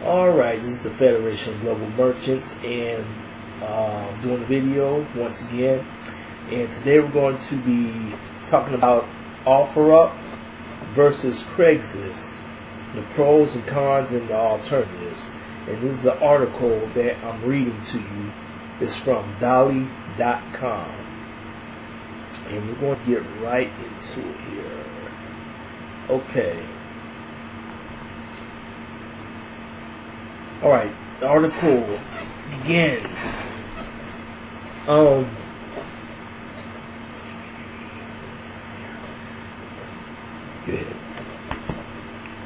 Alright, this is the Federation of Global Merchants, and doing the video once again. And today we're going to be talking about Offerup versus Craigslist, the pros and cons and the alternatives. And this is the article that I'm reading to you. It's from Dolly.com. And we're going to get right into it here. Okay. Alright, the article begins. Good.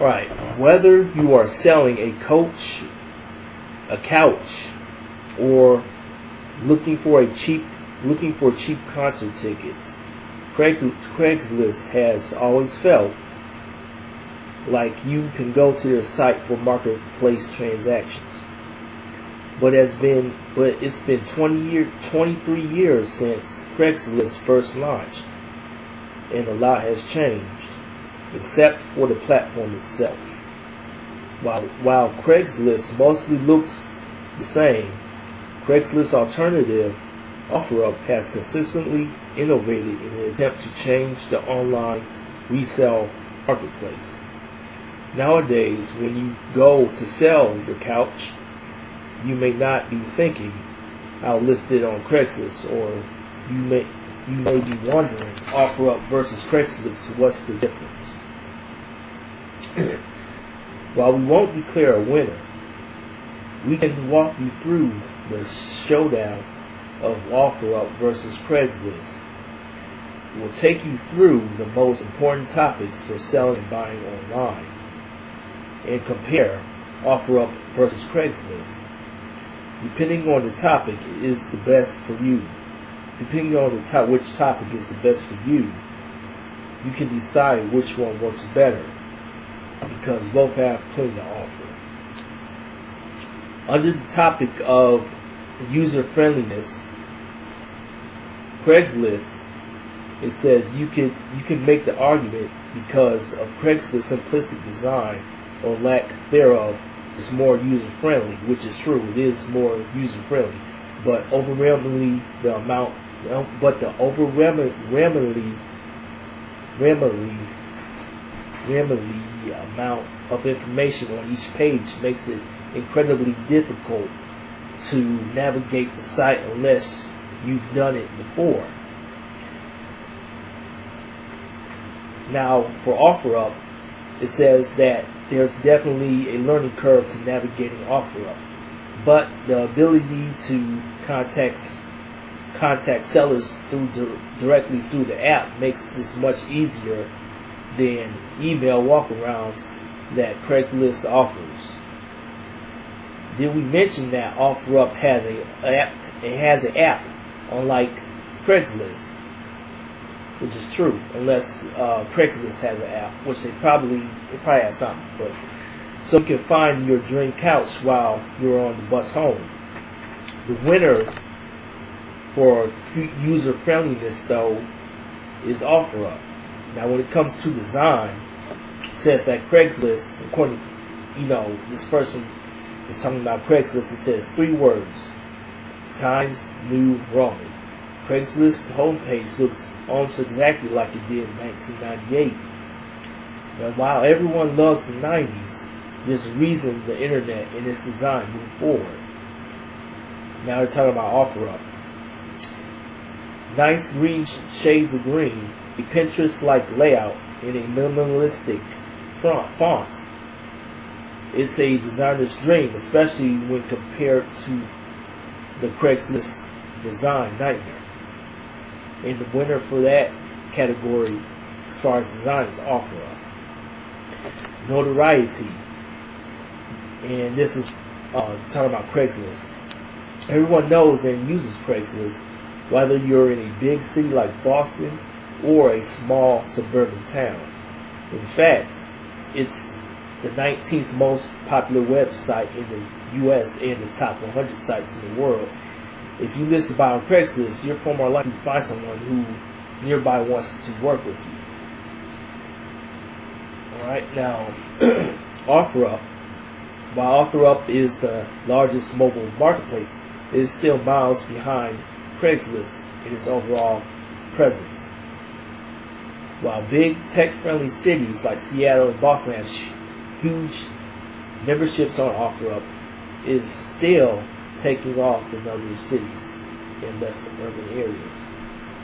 Alright, whether you are selling a couch, or looking for cheap concert tickets, Craigslist has always felt like you can go to their site for marketplace transactions. But it's been 23 years since Craigslist first launched, and a lot has changed, except for the platform itself. While Craigslist mostly looks the same, Craigslist alternative, Offerup, has consistently innovated in an attempt to change the online resale marketplace. Nowadays, when you go to sell your couch, you may not be thinking, "I'll list it on Craigslist," or you may be wondering, Offerup versus Craigslist, what's the difference? While we won't declare a winner, we can walk you through the showdown of Offerup versus Craigslist. We'll take you through the most important topics for selling and buying online, and compare Offerup versus Craigslist. Depending on the topic is the best for you. Depending on which topic is the best for you, you can decide which one works better, because both have plenty to offer. Under the topic of user friendliness, Craigslist, it says you can make the argument because of Craigslist's simplistic design or lack thereof is more user friendly, which is true. It is more user friendly, but overwhelmingly the amount of information on each page makes it incredibly difficult to navigate the site unless you've done it before. Now, for Offerup, it says that there's definitely a learning curve to navigating Offerup, but the ability to contact sellers directly through the app makes this much easier than email walkarounds that Craigslist offers. Did we mention that Offerup has an app, unlike Craigslist? Which is true, unless Craigslist has an app, which it probably has something. But so you can find your dream couch while you're on the bus home. The winner for user friendliness, though, is Offerup. Now, when it comes to design, it says that Craigslist, according to, this person is talking about Craigslist, it says 3 words: Times New Roman. Craigslist homepage looks almost exactly like it did in 1998. Now, while everyone loves the 90s, there's a reason the internet and its design moved forward. Now we're talking about Offerup. Nice green shades of green, a Pinterest-like layout, and a minimalistic font. It's a designer's dream, especially when compared to the Craigslist design nightmare. And the winner for that category, as far as design, is Offerup. Notoriety, and this is talking about Craigslist. Everyone knows and uses Craigslist, whether you're in a big city like Boston or a small suburban town. In fact, it's the 19th most popular website in the U.S. and the top 100 sites in the world. If you list to buy on Craigslist, you're far more likely to find someone who nearby wants to work with you. Alright, now Offerup. While Offerup is the largest mobile marketplace, it is still miles behind Craigslist in its overall presence. While big tech-friendly cities like Seattle and Boston have huge memberships on Offerup, it is still taking off in other cities in less urban areas.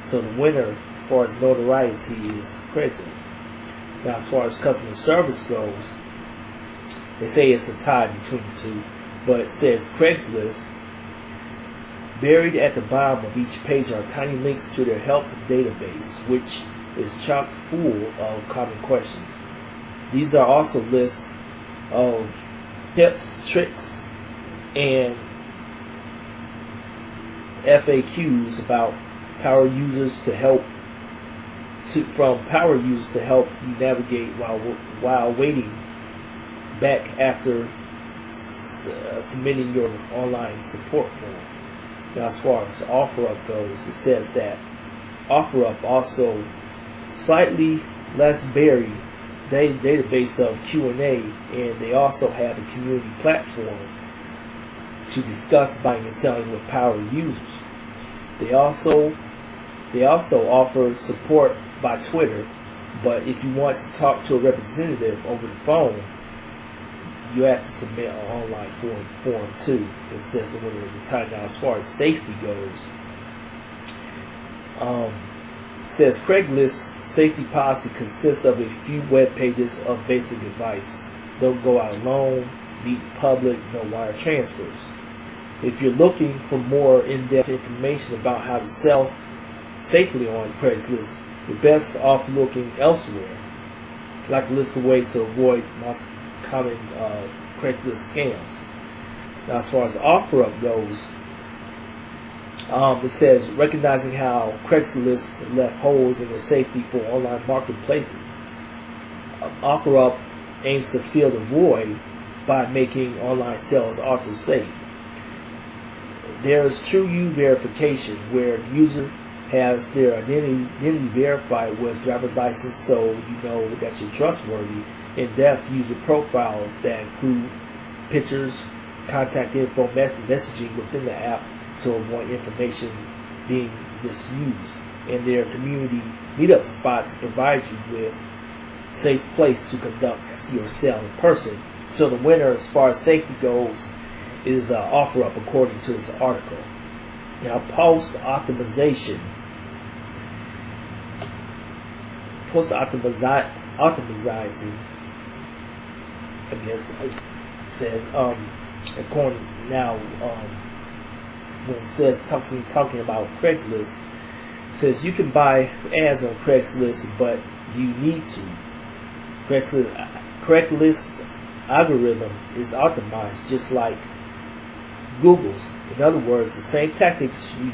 So the winner as far as notoriety is Craigslist. Now as far as customer service goes, they say it's a tie between the two, but it says Craigslist. Buried at the bottom of each page are tiny links to their help database, which is chock full of common questions. These are also lists of tips, tricks, and FAQs about power users to help you navigate while waiting back after submitting your online support form. Now, as far as Offerup goes, it says that Offerup also slightly less buried database of Q&A, and they also have a community platform to discuss buying and selling with power users. They also offer support by Twitter, but if you want to talk to a representative over the phone, you have to submit an online form too. It says the winner is a tie. Now, as far as safety goes, it says Craigslist safety policy consists of a few web pages of basic advice. Don't go out alone, meet in public, no wire transfers. If you're looking for more in-depth information about how to sell safely on Craigslist, you're best off looking elsewhere, like a list of ways to avoid most common Craigslist scams. Now, as far as Offerup goes, it says recognizing how Craigslist left holes in the safety for online marketplaces. Offerup aims to fill the void by making online sales ultra safe. There's TrueU verification, where the user has their identity verified with driver's license, so you know that you're trustworthy. In-depth user profiles that include pictures, contact info, messaging within the app to avoid information being misused. And their community meetup spots provide you with a safe place to conduct your sale in person. So the winner, as far as safety goes, is Offerup, according to this article. Now, post-optimizing, I guess it says, according now, when it says talking about Craigslist, it says you can buy ads on Craigslist, but you need to. Craigslist's algorithm is optimized just like Google's. In other words, the same tactics that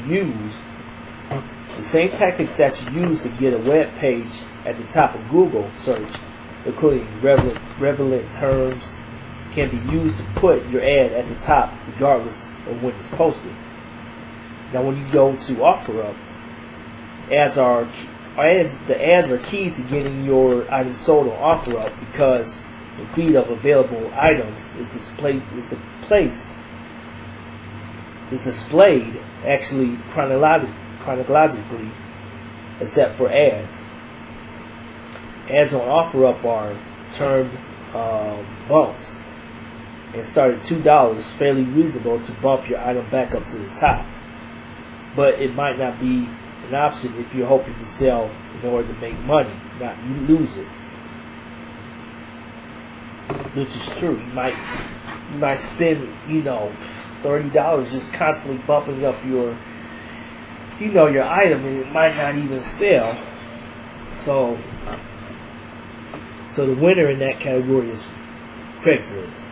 you use to get a web page at the top of Google search, including relevant terms, can be used to put your ad at the top regardless of when it's posted. Now, when you go to Offerup, the ads are key to getting your items sold on Offerup, because the feed of available items is displayed actually chronologically, except for ads. Ads on Offerup are termed bumps, and start at $2, fairly reasonable to bump your item back up to the top. But it might not be an option if you're hoping to sell in order to make money. Now, you lose it, which is true. You might spend, $30 just constantly bumping up your item, and it might not even sell. So the winner in that category is Craigslist.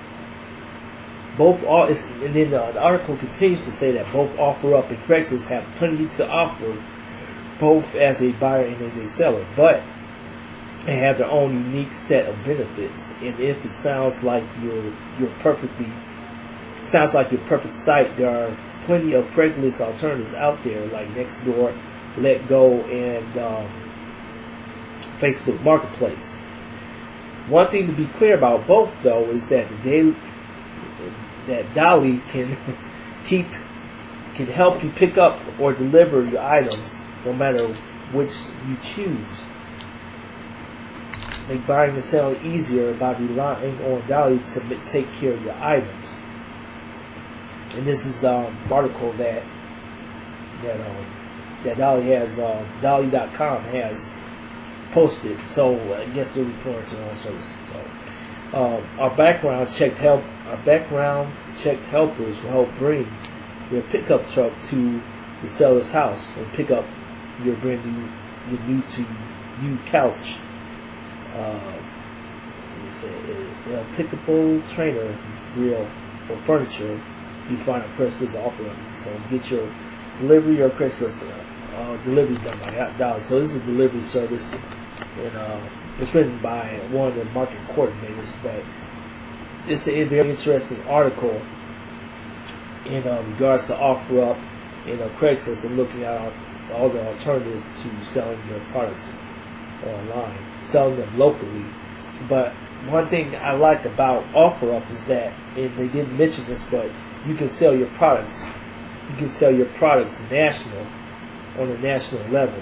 And then the article continues to say that both Offerup and Craigslist have plenty to offer, both as a buyer and as a seller, but they have their own unique set of benefits. And if it sounds like your perfect site, there are plenty of Craigslist alternatives out there, like Nextdoor, Let Go, and Facebook Marketplace. One thing to be clear about both, though, is that Dolly can help you pick up or deliver your items, no matter which you choose. Make buying and selling easier by relying on Dolly to take care of your items. And this is article that Dolly has, Dolly.com has posted. So I guess they're referring to their own services. So our background checked helpers will help bring your pickup truck to the seller's house and pick up your new couch. A pickable trainer grill or furniture you find on Craigslist Offerup. So get your delivery or Craigslist delivery done by Dolly. So this is a delivery service, and it's written by one of the market coordinators. But it's a very interesting article in regards to Offerup and Craigslist, and looking at all the alternatives to selling your products online, selling them locally. But one thing I like about Offerup is that, and they didn't mention this, but you can sell your products. You can sell your products on a national level,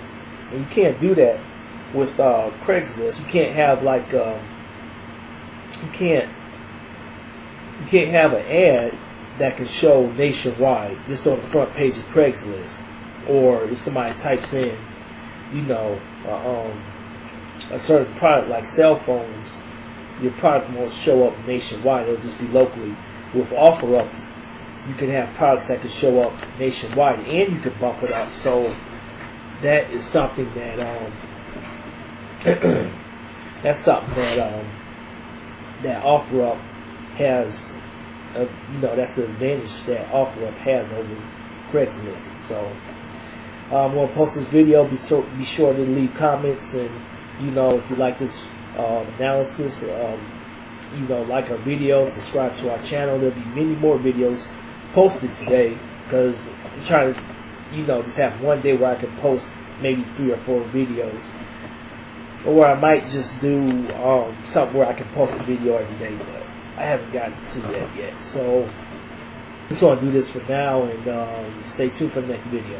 and you can't do that with Craigslist. You can't have you can't have an ad that can show nationwide just on the front page of Craigslist, or if somebody types in, a certain product like cell phones, your product won't show up nationwide. It'll just be locally. With Offerup, you can have products that can show up nationwide, and you can bump it up. So that is something that that Offerup has. That's the advantage that Offerup has over Craigslist. So I'm going to post this video. Be sure to leave comments, and if you like this analysis, like our video, subscribe to our channel. There'll be many more videos posted today, because I'm trying to just have one day where I can post maybe 3 or 4 videos, or I might just do something where I can post a video every day, but I haven't gotten to that yet. So just want to do this for now, and stay tuned for the next video.